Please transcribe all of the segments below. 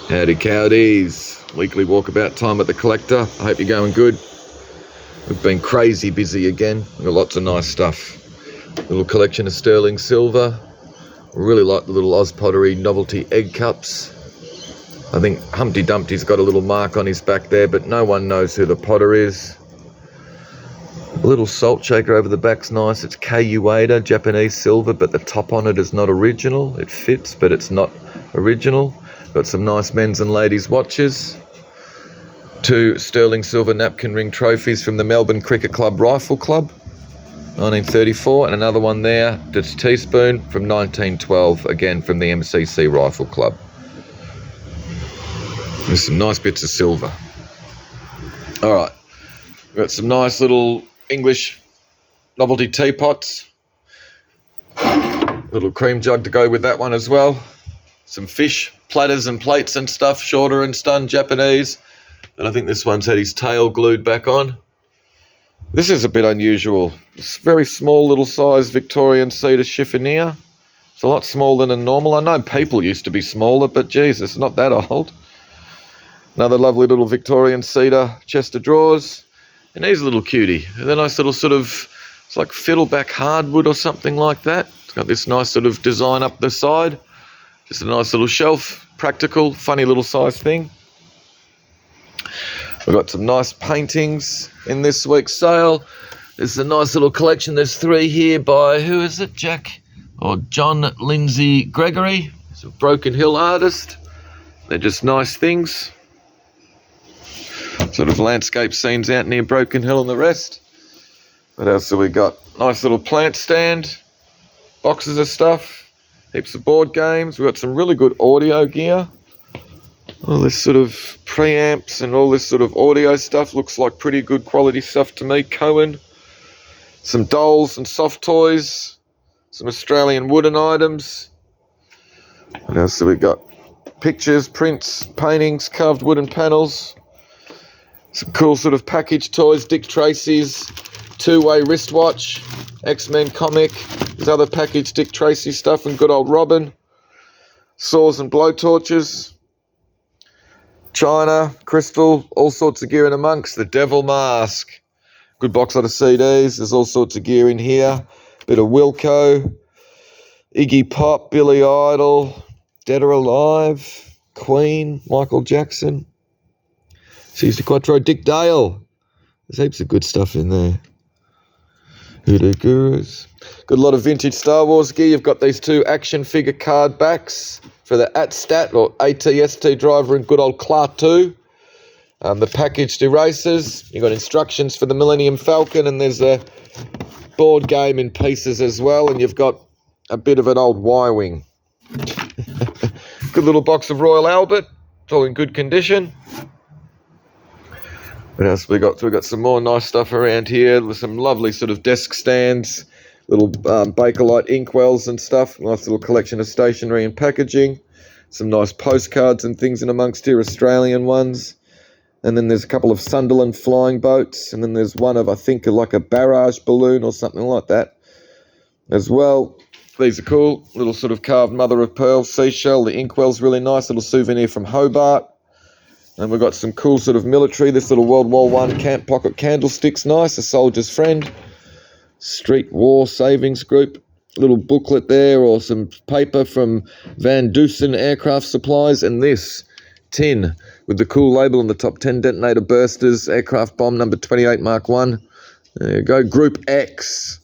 Howdy cowdies, weekly walkabout time at the Collector. I hope you're going good. We've been crazy busy again. We've got lots of nice stuff. Little collection of sterling silver. I really like the little Oz Pottery novelty egg cups. I think Humpty Dumpty's got a little mark on his back there, but no one knows who the potter is. A little salt shaker over the back's nice. It's KU Japanese silver, but the top on it is not original. It fits, but it's not original. Got some nice men's and ladies' watches. 2 sterling silver napkin ring trophies from the Melbourne Cricket Club Rifle Club, 1934, and another one there that's teaspoon from 1912, again from the MCC Rifle Club. There's some nice bits of silver. Alright, we've got some nice little English novelty teapots. Little cream jug to go with that one as well. Some fish platters and plates and stuff, shorter and stun Japanese. And I think this one's had his tail glued back on. This is a bit unusual. It's a very small little size Victorian cedar chiffonier. It's a lot smaller than normal. I know people used to be smaller, but geez, it's not that old. Another lovely little Victorian cedar chest of drawers. And here's a little cutie. They're nice little sort of, it's like fiddleback hardwood or something like that. It's got this nice sort of design up the side. Just a nice little shelf, practical, funny little size thing. We've got some nice paintings in this week's sale. There's a nice little collection. There's 3 here by, who is it, Jack? Or John Lindsay Gregory. He's a Broken Hill artist. They're just nice things. Sort of landscape scenes out near Broken Hill and the rest. What else have we got? Nice little plant stand. Boxes of stuff. Heaps of board games. We've got some really good audio gear. All this sort of preamps and all this sort of audio stuff looks like pretty good quality stuff to me. Cohen. Some dolls and soft toys. Some Australian wooden items. What else have we got? Pictures, prints, paintings, carved wooden panels. Some cool sort of package toys. Dick Tracy's 2-way wristwatch. X-Men comic. There's other packaged Dick Tracy stuff and good old Robin. Saws and blowtorches. China, crystal, all sorts of gear in amongst. The Devil Mask. Good box lot of CDs. There's all sorts of gear in here. Bit of Wilco. Iggy Pop, Billy Idol. Dead or Alive. Queen, Michael Jackson. Caesar Quattro, Dick Dale. There's heaps of good stuff in there. Hoodoo Gurus. Good lot of vintage Star Wars gear. You've got these 2 action figure card backs for the AT-STAT or ATST driver in good old Clark 2. The packaged erasers. You've got instructions for the Millennium Falcon, and there's a board game in pieces as well, and you've got a bit of an old Y-Wing. Good little box of Royal Albert. It's all in good condition. What else we got? So we got some more nice stuff around here with some lovely sort of desk stands, little Bakelite inkwells and stuff. Nice little collection of stationery and packaging. Some nice postcards and things in amongst here, Australian ones. And then there's a couple of Sunderland flying boats. And then there's one of, I think, like a barrage balloon or something like that as well. These are cool. Little sort of carved mother of pearl seashell. The inkwell's really nice. Little souvenir from Hobart. And we've got some cool sort of military. This little World War I camp pocket candlestick's nice. A soldier's friend. Street War Savings Group. Little booklet there, or some paper from Van Dusen Aircraft Supplies. And this tin with the cool label on the top, 10 detonator bursters, aircraft bomb number 28 Mark 1. There you go, Group X.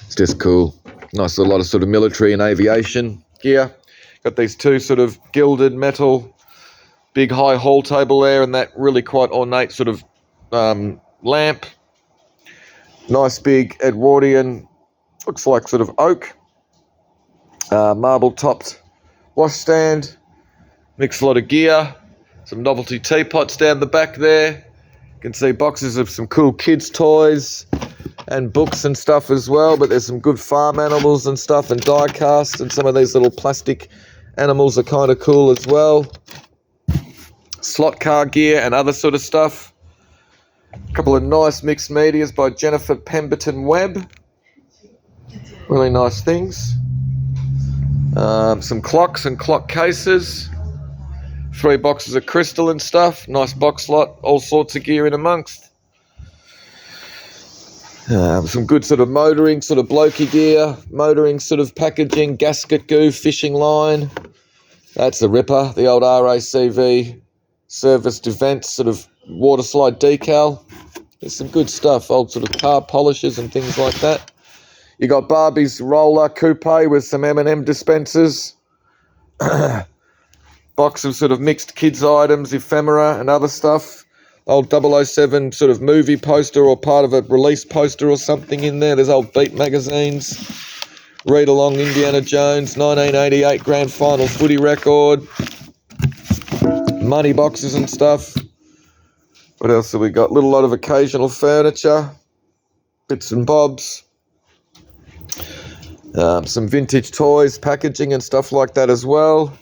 It's just cool. Nice little lot of sort of military and aviation gear. Got these 2 sort of gilded metal big high hall table there, and that really quite ornate sort of lamp. Nice big Edwardian, looks like sort of oak, marble topped washstand. Mixed lot of gear. Some novelty teapots down the back there. You can see boxes of some cool kids toys and books and stuff as well, but there's some good farm animals and stuff and die cast, and some of these little plastic animals are kind of cool as well. Slot car gear and other sort of stuff. A couple of nice mixed medias by Jennifer Pemberton Webb. Really nice things. Some clocks and clock cases. 3 boxes of crystal and stuff. Nice box lot. All sorts of gear in amongst. Some good sort of motoring, sort of blokey gear. Motoring sort of packaging. Gasket goo, fishing line. That's the ripper. The old RACV serviced events sort of water slide decal. There's some good stuff. Old sort of car polishes and things like that. You got Barbie's roller coupe with some M&M dispensers. Box of sort of mixed kids items, ephemera and other stuff. Old 007 sort of movie poster or part of a release poster or something in there. There's old Beat magazines. Read along Indiana Jones, 1988 grand final footy record. Money boxes and stuff. What else have we got? Little lot of occasional furniture. Bits and bobs. Some vintage toys, packaging and stuff like that as well.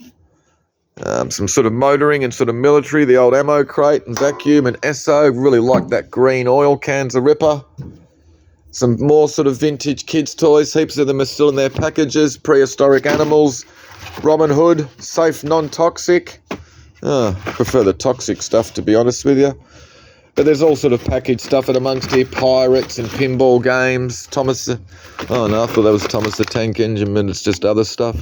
Some sort of motoring and sort of military, the old ammo crate and vacuum and Esso. Really like that green oil can's a ripper. Some more sort of vintage kids toys. Heaps of them are still in their packages. Prehistoric animals. Robin Hood, safe, non-toxic. Prefer the toxic stuff, to be honest with you. But there's all sort of packaged stuff in amongst here. Pirates and pinball games. Oh no, I thought that was Thomas the Tank Engine, but it's just other stuff.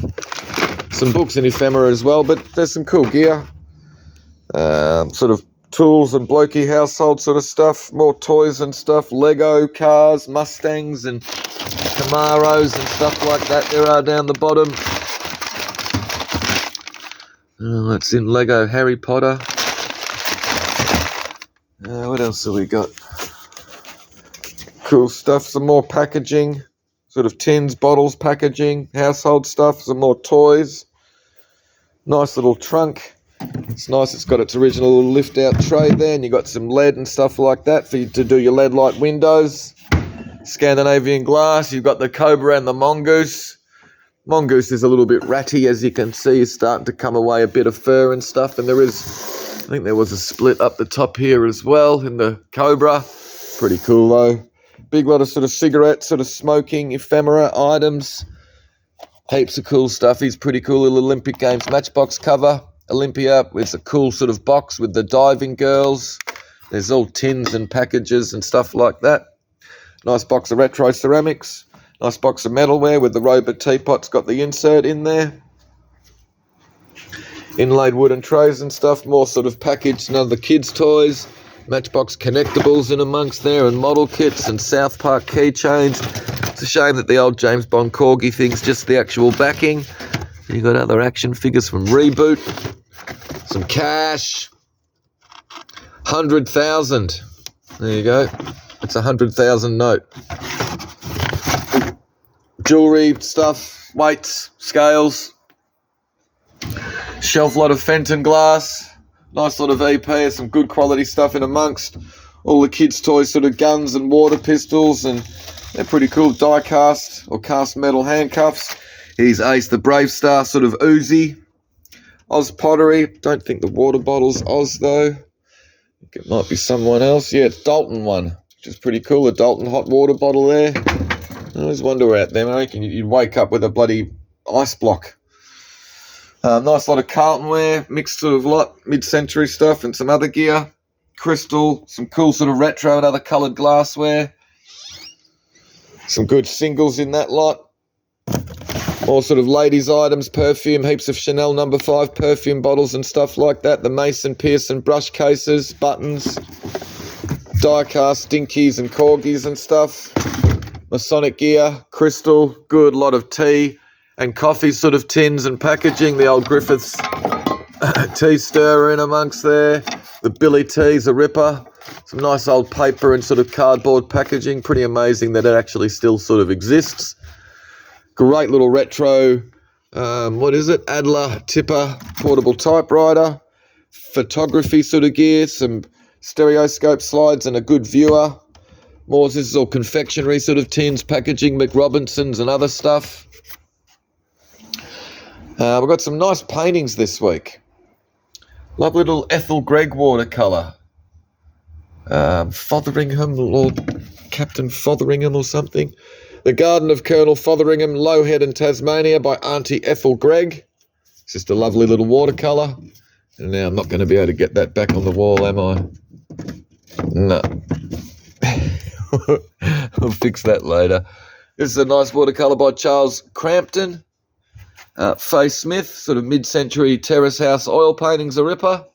Some books and ephemera as well, but there's some cool gear. Sort of tools and blokey household sort of stuff. More toys and stuff. Lego cars, Mustangs and Camaros and stuff like that. There are down the bottom. That's in Lego Harry Potter. What else have we got? Cool stuff. Some more packaging. Sort of tins, bottles, packaging, household stuff. Some more toys. Nice little trunk. It's nice. It's got its original lift-out tray there. And you got some lead and stuff like that for you to do your lead light windows. Scandinavian glass. You've got the Cobra and the Mongoose. Mongoose is a little bit ratty, as you can see. It's starting to come away a bit of fur and stuff. And I think there was a split up the top here as well in the Cobra. Pretty cool though. Big lot of sort of cigarettes, sort of smoking, ephemera items. Heaps of cool stuff. He's pretty cool little Olympic Games matchbox cover. Olympia with a cool sort of box with the diving girls. There's all tins and packages and stuff like that. Nice box of retro ceramics. Nice box of metalware with the robot teapot's got the insert in there. Inlaid wooden trays and stuff. More sort of packaged, none of the kids' toys. Matchbox connectables in amongst there and model kits and South Park keychains. It's a shame that the old James Bond Corgi thing's just the actual backing. You got other action figures from Reboot. Some cash. 100,000. There you go. It's a 100,000 note. Jewelry stuff, weights, scales. Shelf lot of Fenton glass. Nice lot of EP, some good quality stuff in amongst. All the kids' toys, sort of guns and water pistols, and they're pretty cool. Die cast or cast metal handcuffs. Here's Ace the Brave Star, sort of Uzi. Oz pottery. Don't think the water bottle's Oz though. I think it might be someone else. Yeah, it's Dalton one, which is pretty cool. A Dalton hot water bottle there. I always wonder out there, mate. You'd wake up with a bloody ice block. Nice lot of Carltonware, mixed sort of lot, mid-century stuff and some other gear. Crystal, some cool sort of retro and other coloured glassware. Some good singles in that lot. More sort of ladies' items, perfume, heaps of Chanel No. 5 perfume bottles and stuff like that. The Mason Pearson brush cases, buttons, die-cast dinkies and corgis and stuff. Masonic gear, crystal, good lot of tea and coffee sort of tins and packaging. The old Griffiths tea stirrer in amongst there. The Billy Tea's a ripper. Some nice old paper and sort of cardboard packaging. Pretty amazing that it actually still sort of exists. Great little retro, Adler Tipper portable typewriter. Photography sort of gear. Some stereoscope slides and a good viewer. More, this is all confectionery sort of tins, packaging, McRobinsons and other stuff. We've got some nice paintings this week. Lovely little Ethel Gregg watercolour. Fotheringham, Lord Captain Fotheringham or something. The Garden of Colonel Fotheringham, Lowhead and Tasmania by Auntie Ethel Gregg. It's just a lovely little watercolour. And now I'm not going to be able to get that back on the wall, am I? No. I'll fix that later. This is a nice watercolour by Charles Crampton. Faye Smith, sort of mid-century terrace house oil paintings, a ripper.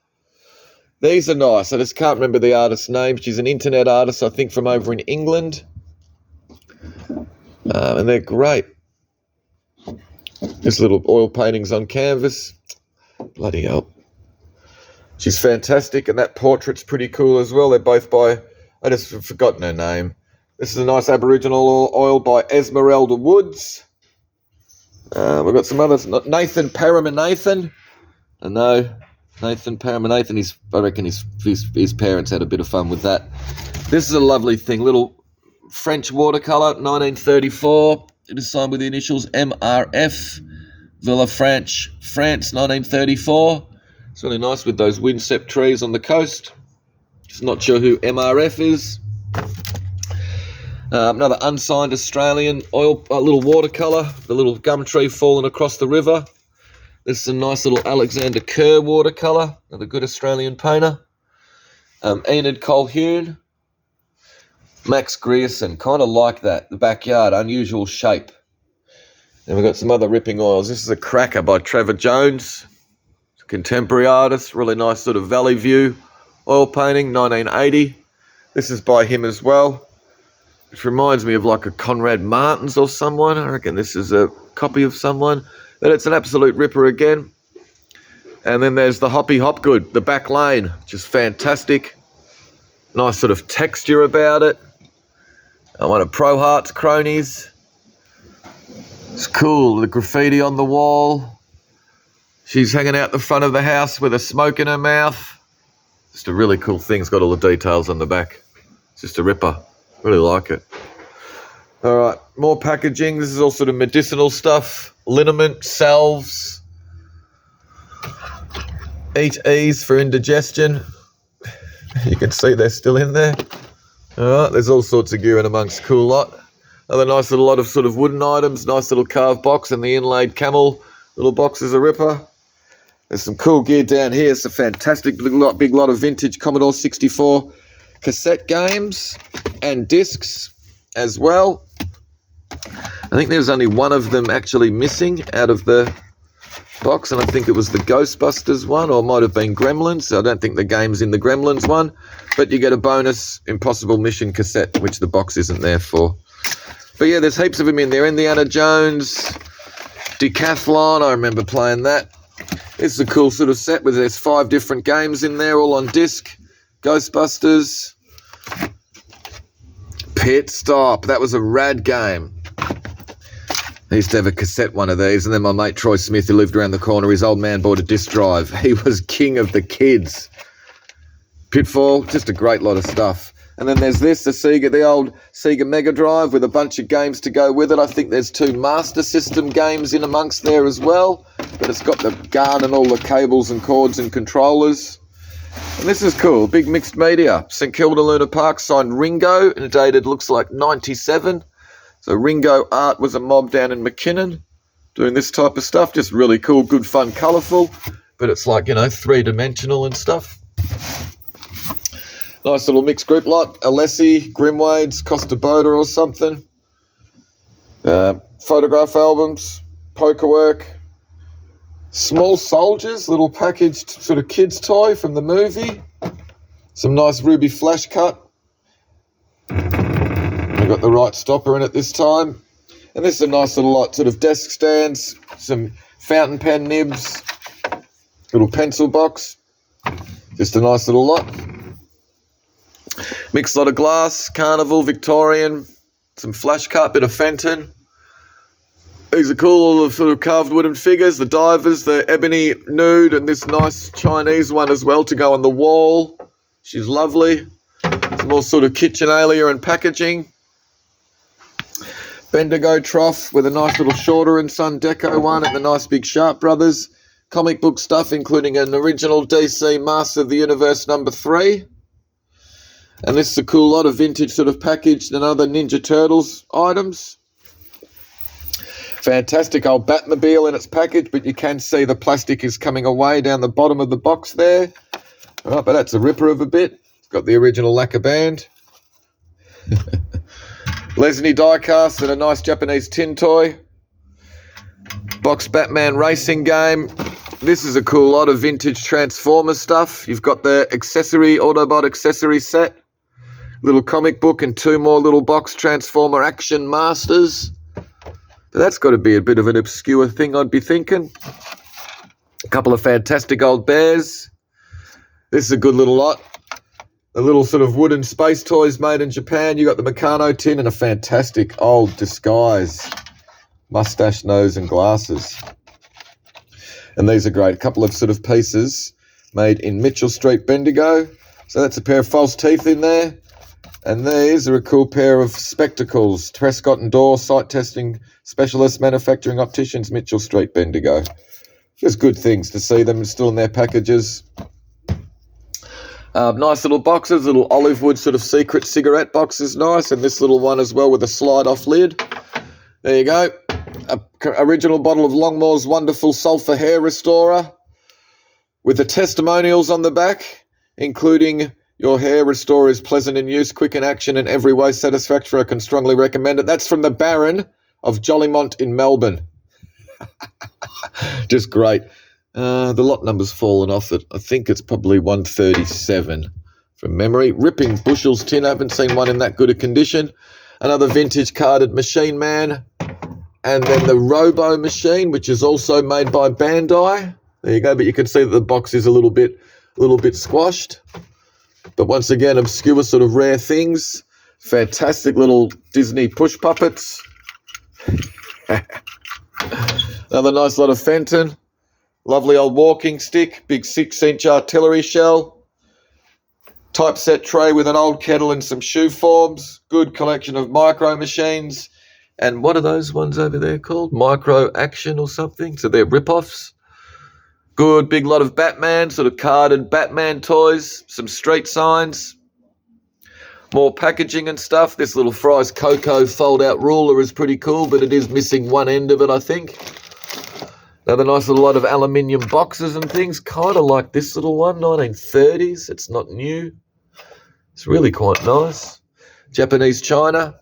These are nice. I just can't remember the artist's name. She's an internet artist, I think, from over in England. And they're great. Just little oil paintings on canvas. Bloody hell. She's fantastic, and that portrait's pretty cool as well. They're both by, I just have forgotten her name. This is a nice Aboriginal oil by Esmeralda Woods. We've got some others. Nathan Paramanathan. I know. Nathan Paramanathan, I reckon his parents had a bit of fun with that. This is a lovely thing. Little French watercolour, 1934. It is signed with the initials MRF. Villefranche, France, 1934. It's really nice with those windswept trees on the coast. Just not sure who MRF is. Another unsigned Australian oil, little watercolour, the little gum tree falling across the river. This is a nice little Alexander Kerr watercolour, another good Australian painter. Enid Colquhoun. Max Grierson, kind of like that, the backyard, unusual shape. Then we've got some other ripping oils. This is a cracker by Trevor Jones, contemporary artist, really nice sort of valley view oil painting, 1980. This is by him as well, which reminds me of like a Conrad Martins or someone. I reckon this is a copy of someone, but it's an absolute ripper again. And then there's the Hoppy Hopgood, the back lane, which is fantastic. Nice sort of texture about it. One of Pro Heart's cronies. It's cool, the graffiti on the wall. She's hanging out the front of the house with a smoke in her mouth. Just a really cool thing. It's got all the details on the back. It's just a ripper. Really like it. All right, more packaging. This is all sort of medicinal stuff. Liniment, salves. Eat Ease for indigestion. You can see they're still in there. All right, there's all sorts of gear in amongst cool lot. Another nice little lot of sort of wooden items. Nice little carved box, and the inlaid camel little box is a ripper. There's some cool gear down here. It's a fantastic big lot of vintage Commodore 64 cassette games and discs as well. I think there's only one of them actually missing out of the box, and I think it was the Ghostbusters one, or it might have been Gremlins. I don't think the game's in the Gremlins one, but you get a bonus Impossible Mission cassette, which the box isn't there for. But yeah, there's heaps of them in there. Indiana Jones, Decathlon, I remember playing that. It's a cool sort of set where there's 5 different games in there, all on disc. Ghostbusters. Pit Stop, that was a rad game. I used to have a cassette one of these, and then my mate Troy Smith, who lived around the corner, his old man bought a disc drive. He was king of the kids. Pitfall, just a great lot of stuff. And then there's this, the old Sega Mega Drive with a bunch of games to go with it. I think there's 2 Master System games in amongst there as well. But it's got the guard and all the cables and cords and controllers. And this is cool, big mixed media. St Kilda Luna Park signed Ringo, and dated looks like 97. So Ringo Art was a mob down in McKinnon doing this type of stuff. Just really cool, good fun, colourful. But it's like, 3-dimensional and stuff. Nice little mixed group lot. Alessi, Grimwades, Costa Boda or something. Photograph albums, poker work. Small Soldiers, little packaged sort of kids toy from the movie. Some nice ruby flash cut. I've got the right stopper in it this time. And this is a nice little lot, sort of desk stands, some fountain pen nibs, little pencil box. Just a nice little lot. Mixed lot of glass, Carnival, Victorian, some flash cut, bit of Fenton. These are cool, all the sort of carved wooden figures, the divers, the ebony nude, and this nice Chinese one as well to go on the wall. She's lovely. Some more sort of KitchenAlia and packaging. Bendigo trough with a nice little Shorter and Son deco one at the nice big Sharp Brothers. Comic book stuff, including an original DC Master of the Universe #3. And this is a cool lot of vintage sort of packaged and other Ninja Turtles items. Fantastic old Batmobile in its package, but you can see the plastic is coming away down the bottom of the box there. All right, but that's a ripper of a bit. It's got the original lacquer band. Lesney diecast and a nice Japanese tin toy. Box Batman racing game. This is a cool lot of vintage Transformer stuff. You've got the Autobot accessory set. Little comic book and 2 more little box Transformer Action Masters. But that's got to be a bit of an obscure thing, I'd be thinking. A couple of fantastic old bears. This is a good little lot. The little sort of wooden space toys made in Japan. You got the Meccano tin and a fantastic old disguise. Mustache, nose and glasses. And these are great. A couple of sort of pieces made in Mitchell Street, Bendigo. So that's a pair of false teeth in there. And these are a cool pair of spectacles. Trescott and Dorr, site testing specialist, manufacturing opticians, Mitchell Street, Bendigo. Just good things to see them still in their packages. Nice little boxes, little olive wood sort of secret cigarette boxes, nice. And this little one as well with a slide-off lid. There you go. Original bottle of Longmore's wonderful sulphur hair restorer with the testimonials on the back, including your hair restorer is pleasant in use, quick in action, and every way satisfactory. I can strongly recommend it. That's from the Baron of Jollymont in Melbourne. Just great. The lot number's fallen off it. I think it's probably 137 from memory. Ripping Bushels tin. I haven't seen one in that good a condition. Another vintage carded Machine Man. And then the Robo Machine, which is also made by Bandai. There you go. But you can see that the box is a little bit squashed. But once again, obscure sort of rare things. Fantastic little Disney push puppets. Another nice lot of Fenton. Lovely old walking stick. Big 6-inch artillery shell. Typeset tray with an old kettle and some shoe forms. Good collection of micro machines. And what are those ones over there called? Micro Action or something? So they're rip-offs. Good big lot of Batman, sort of carded Batman toys, some street signs, more packaging and stuff. This little Fry's Cocoa fold-out ruler is pretty cool, but it is missing one end of it, I think. Another nice little lot of aluminium boxes and things, kind of like this little one, 1930s. It's not new. It's really quite nice. Japanese china,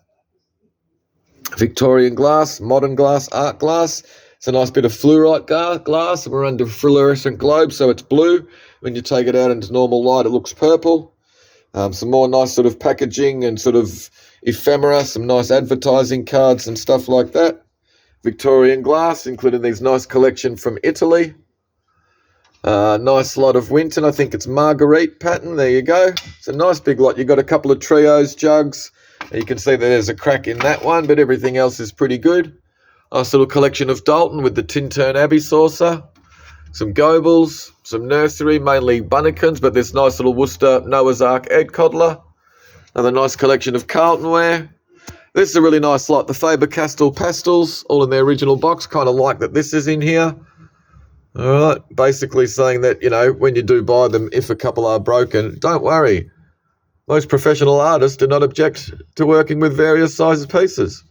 Victorian glass, modern glass, art glass. It's a nice bit of fluorite glass. We're under fluorescent globe, so it's blue. When you take it out into normal light, it looks purple. Some more nice sort of packaging and sort of ephemera, some nice advertising cards and stuff like that. Victorian glass, including these nice collection from Italy. Nice lot of Winton. I think it's Marguerite pattern. There you go. It's a nice big lot. You've got a couple of trios jugs. You can see that there's a crack in that one, but everything else is pretty good. Nice little collection of Dalton with the Tintern Abbey saucer. Some Goebels, some nursery, mainly Bunnykins, but this nice little Worcester Noah's Ark egg coddler. Another nice collection of Carlton ware. This is a really nice lot. The Faber-Castell pastels, all in their original box. Kind of like that this is in here. All right, basically saying that, you know, when you do buy them, if a couple are broken, don't worry. Most professional artists do not object to working with various sizes pieces.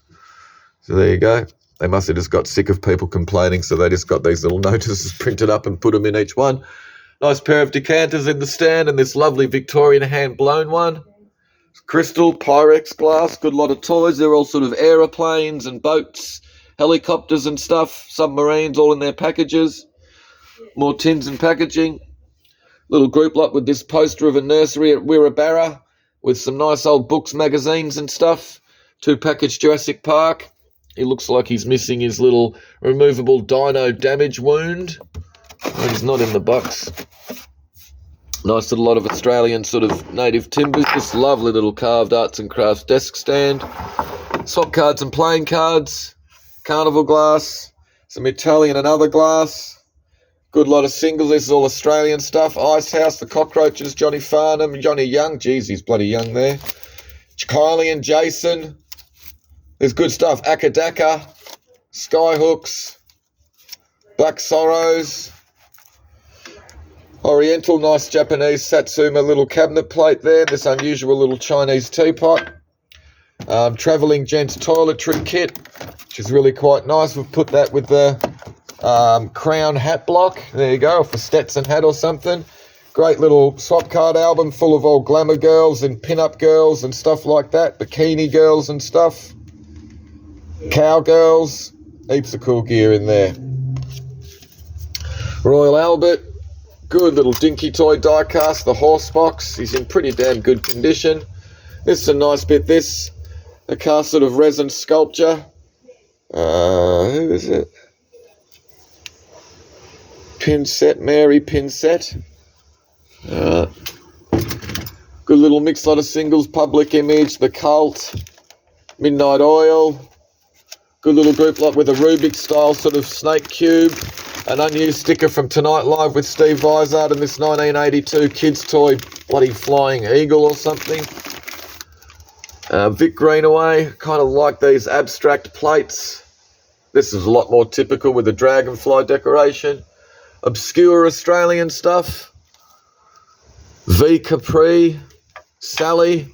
So there you go. They must have just got sick of people complaining, so they just got these little notices printed up and put them in each one. Nice pair of decanters in the stand and this lovely Victorian hand-blown one. Crystal, Pyrex glass, good lot of toys. They're all sort of aeroplanes and boats, helicopters and stuff, submarines, all in their packages. More tins and packaging. Little group lot with this poster of a nursery at Wirrabara with some nice old books, magazines and stuff. 2 packaged Jurassic Park. He looks like he's missing his little removable dino damage wound. Oh, he's not in the box. Nice little lot of Australian sort of native timbers. This lovely little carved arts and crafts desk stand. Swap cards and playing cards. Carnival glass. Some Italian and other glass. Good lot of singles. This is all Australian stuff. Ice House, the Cockroaches, Johnny Farnham, Johnny Young. Jeez, he's bloody young there. Kylie and Jason. There's good stuff. Akadaka, Skyhooks, Black Sorrows, Oriental, nice Japanese Satsuma little cabinet plate there. This unusual little Chinese teapot. Travelling Gents Toiletry Kit, which is really quite nice. We've put that with the Crown hat block. There you go, for Stetson hat or something. Great little swap card album full of old glamour girls and pin-up girls and stuff like that. Bikini girls and stuff. Cowgirls. Heaps of cool gear in there. Royal Albert. Good little dinky toy die cast. The horse box. He's in pretty damn good condition. This is a nice bit. This, a cast sort of resin sculpture. Who is it? Pinset, Mary Pinset. Good little mix lot of singles. Public Image, The Cult, Midnight Oil. Good little group lot with a Rubik style sort of snake cube. An unused sticker from Tonight Live with Steve Vizard and this 1982 kids toy bloody flying eagle or something. Vic Greenaway, kind of like these abstract plates. This is a lot more typical with the dragonfly decoration. Obscure Australian stuff. V Capri, Sally,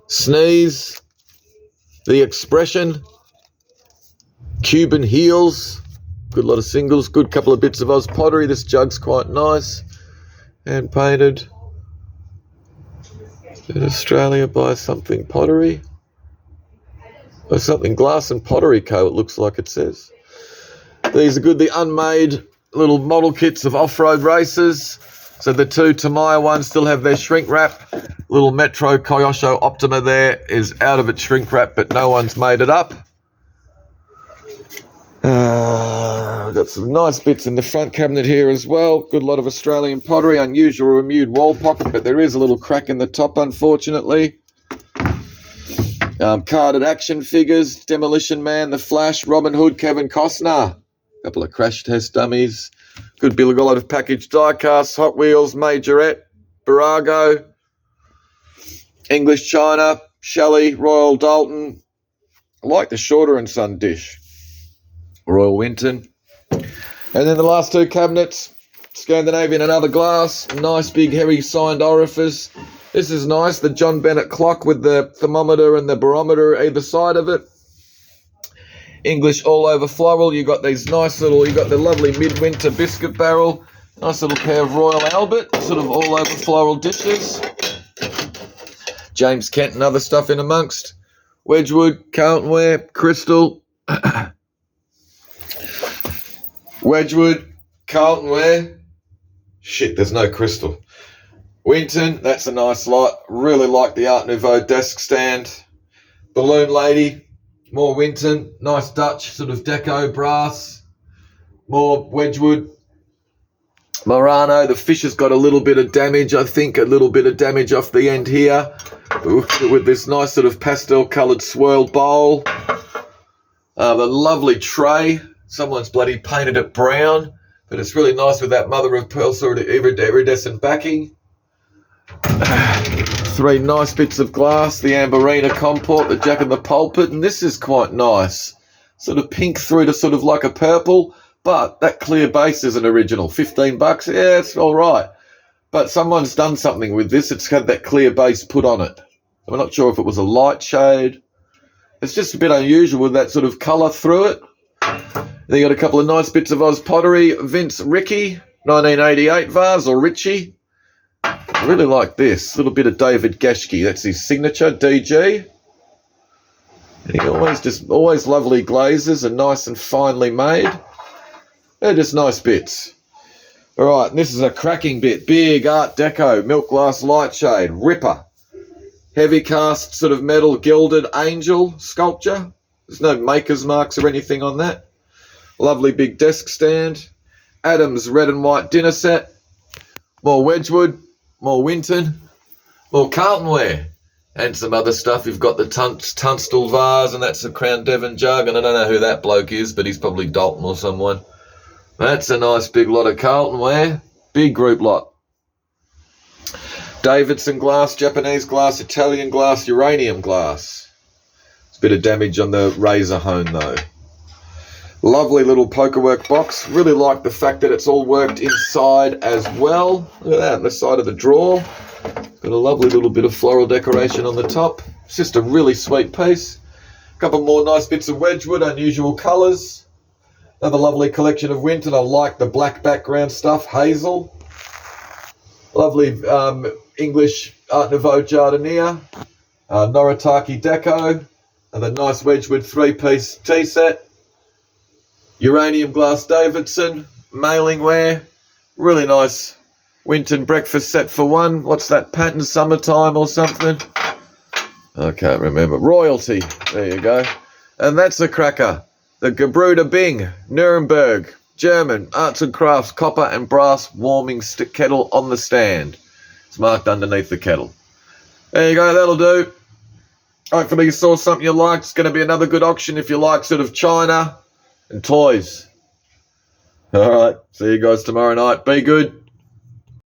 Sneeze, The Expression, Cuban Heels, good lot of singles, good couple of bits of Oz pottery. This jug's quite nice, hand painted. In Australia by something pottery, or something glass and pottery co. It looks like it says. These are good. The unmade little model kits of off-road races. So the two Tamiya ones still have their shrink wrap. Little Metro Kyosho Optima there is out of its shrink wrap, but no one's made it up. Got some nice bits in the front cabinet here as well. Good lot of Australian pottery. Unusual renewed wall pocket, but there is a little crack in the top, unfortunately. Carded action figures. Demolition Man, The Flash, Robin Hood, Kevin Costner. A couple of crash test dummies. Good bit, a lot of packaged die casts, Hot Wheels, Majorette, Barago, English China, Shelley, Royal Dalton. I like the Shorter and Son dish. Royal Winton. And then the last two cabinets, Scandinavian and other glass. Nice big heavy signed orifice. This is nice, the John Bennett clock with the thermometer and the barometer either side of it. English all over floral. You got these nice little, you got the lovely midwinter biscuit barrel. Nice little pair of Royal Albert, sort of all over floral dishes. James Kent and other stuff in amongst. Wedgwood, Carltonware, Crystal. Wedgwood, Carltonware. Shit, there's no Crystal. Winton, that's a nice lot. Really like the Art Nouveau desk stand. Balloon Lady. More Winton, nice Dutch sort of deco brass. More Wedgwood. Murano, the fish has got a little bit of damage, I think, a little bit of damage off the end here. With this nice sort of pastel coloured swirl bowl. The lovely tray. Someone's bloody painted it brown, but it's really nice with that mother of pearl sort of iridescent backing. Three nice bits of glass, the Amberina Comport, the Jack and the Pulpit, and this is quite nice. Sort of pink through to sort of like a purple, but that clear base isn't original. $15, yeah, it's all right. But someone's done something with this. It's had that clear base put on it. I'm not sure if it was a light shade. It's just a bit unusual with that sort of colour through it. Then you got a couple of nice bits of Oz pottery. Vince Ricky, 1988 vase, or Richie. I really like this. A little bit of David Geschke. That's his signature, DG. And he always lovely glazes and nice and finely made. They're just nice bits. All right, and this is a cracking bit. Big Art Deco, milk glass light shade, ripper. Heavy cast sort of metal gilded angel sculpture. There's no maker's marks or anything on that. Lovely big desk stand. Adams red and white dinner set. More Wedgwood. More Winton, more Carltonware, and some other stuff. You've got the Tunstall vase, and that's a Crown Devon jug, and I don't know who that bloke is, but he's probably Dalton or someone. That's a nice big lot of Carltonware. Big group lot. Davidson glass, Japanese glass, Italian glass, uranium glass. It's a bit of damage on the razor hone, though. Lovely little pokerwork box. Really like the fact that it's all worked inside as well. Look at that, on the side of the drawer. Got a lovely little bit of floral decoration on the top. It's just a really sweet piece. A couple more nice bits of Wedgwood, unusual colours. Another lovely collection of Winton. I like the black background stuff, hazel. Lovely English Art Nouveau Jardinier. Noritake Deco. Another nice Wedgwood 3-piece tea set. Uranium Glass Davidson. Mailing ware. Really nice Winton breakfast set for one. What's that, pattern summertime or something? I can't remember. Royalty. There you go. And that's a cracker. The Gebruder Bing, Nuremberg, German, arts and crafts, copper and brass warming kettle on the stand. It's marked underneath the kettle. There you go, that'll do. Hopefully you saw something you liked. It's going to be another good auction if you like sort of china and toys. All right, see you guys tomorrow night. Be good.